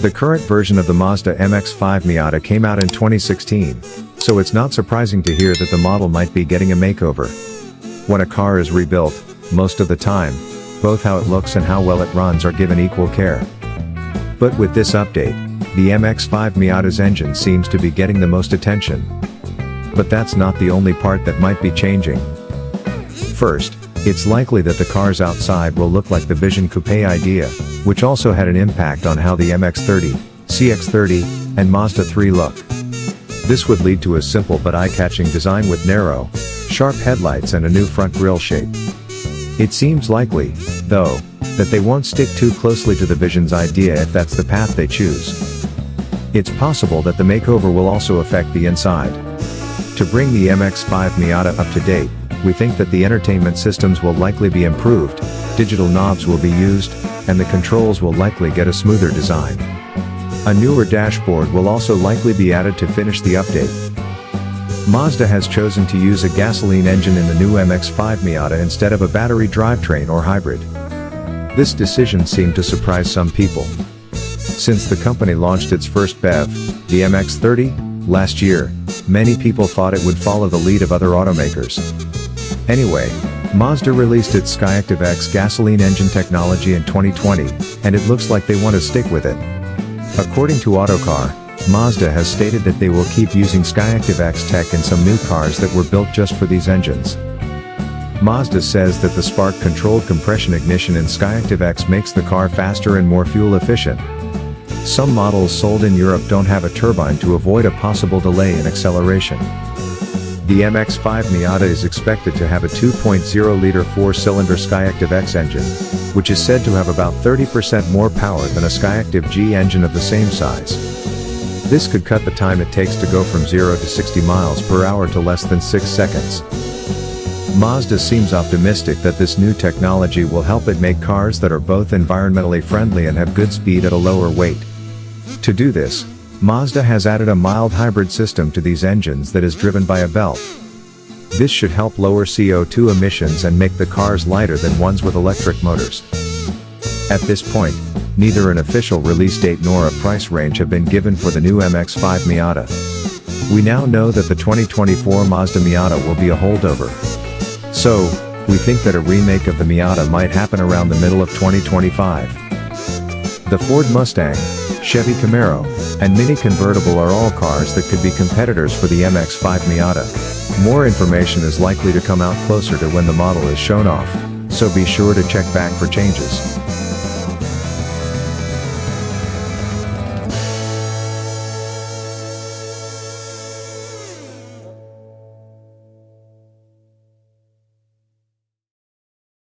The current version of the Mazda MX-5 Miata came out in 2016, so it's not surprising to hear that the model might be getting a makeover. When a car is rebuilt, most of the time, both how it looks and how well it runs are given equal care. But with this update, the MX-5 Miata's engine seems to be getting the most attention. But that's not the only part that might be changing. First, it's likely that the cars outside will look like the Vision Coupe idea, which also had an impact on how the MX-30, CX-30, and Mazda 3 look. This would lead to a simple but eye-catching design with narrow, sharp headlights and a new front grille shape. It seems likely, though, that they won't stick too closely to the Vision's idea if that's the path they choose. It's possible that the makeover will also affect the inside. To bring the MX-5 Miata up to date, we think that the entertainment systems will likely be improved, digital knobs will be used, and the controls will likely get a smoother design. A newer dashboard will also likely be added to finish the update. Mazda has chosen to use a gasoline engine in the new MX-5 Miata instead of a battery drivetrain or hybrid. This decision seemed to surprise some people. Since the company launched its first BEV, the MX-30, last year, many people thought it would follow the lead of other automakers. Anyway, Mazda released its Skyactiv X gasoline engine technology in 2020, and it looks like they want to stick with it. According to Autocar, Mazda has stated that they will keep using Skyactiv X tech in some new cars that were built just for these engines. Mazda says that the spark-controlled compression ignition in Skyactiv X makes the car faster and more fuel efficient. Some models sold in Europe don't have a turbine to avoid a possible delay in acceleration. The MX-5 Miata is expected to have a 2.0-liter four-cylinder Skyactiv X engine, which is said to have about 30% more power than a Skyactiv G engine of the same size. This could cut the time it takes to go from 0 to 60 miles per hour to less than 6 seconds. Mazda seems optimistic that this new technology will help it make cars that are both environmentally friendly and have good speed at a lower weight. To do this, Mazda has added a mild hybrid system to these engines that is driven by a belt. This should help lower CO2 emissions and make the cars lighter than ones with electric motors. At this point, neither an official release date nor a price range have been given for the new MX-5 Miata. We now know that the 2024 Mazda Miata will be a holdover. So, we think that a remake of the Miata might happen around the middle of 2025. The Ford Mustang, Chevy Camaro, and Mini Convertible are all cars that could be competitors for the MX-5 Miata. More information is likely to come out closer to when the model is shown off, so be sure to check back for changes.